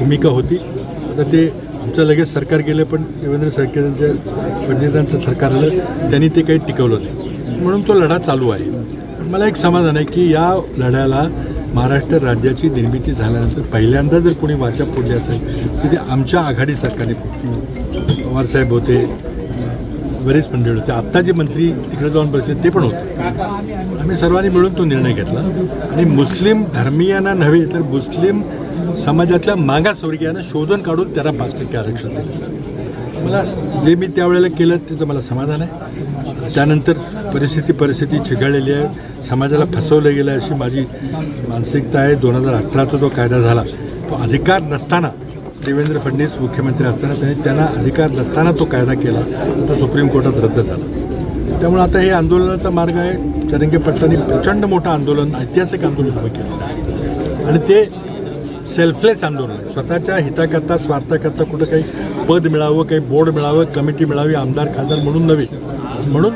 भूमिका होती. आता ते आमचं लगेच सरकार गेलं, पण देवेंद्र फडणवीसांचं सरकार आलं, त्यांनी ते काही टिकवलं नाही. म्हणून तो लढा चालू आहे. मला एक समाधान आहे की या लढ्याला महाराष्ट्र राज्याची निर्मिती झाल्यानंतर पहिल्यांदा जर कोणी वाचा फोडली असेल तर ते आमच्या आघाडी सरकारने फोडली. पवारसाहेब होते, बरेच मंडळी होते, आत्ता जे मंत्री तिकडे जाऊन बसले ते पण होते. आम्ही सर्वांनी मिळून तो निर्णय घेतला आणि मुस्लिम धर्मीयांना नव्हे तर मुस्लिम समाजातल्या मागासवर्गीयांना शोधून काढून त्यांना 5% आरक्षण दिलं. मला जे मी त्यावेळेला केलं त्याचं मला समाधान आहे. त्यानंतर परिस्थिती चिघळलेली आहे, समाजाला फसवलं गेलं अशी माझी मानसिकता आहे. 2018चा जो कायदा झाला तो अधिकार नसताना, देवेंद्र फडणवीस मुख्यमंत्री असताना त्यांना अधिकार नसताना तो कायदा केला, तो सुप्रीम कोर्टात रद्द झाला. त्यामुळे आता हे आंदोलनाचा मार्ग आहे. जरांगे पाटलांनी प्रचंड मोठं आंदोलन, ऐतिहासिक आंदोलन उभं केलं आहे आणि ते सेल्फलेस आंदोलन आहे. स्वतःच्या हिताकरता स्वार्थाकरता कुठं काही पद मिळावं, काही बोर्ड मिळावं, कमिटी मिळावी, आमदार खासदार म्हणून नव्हे. म्हणून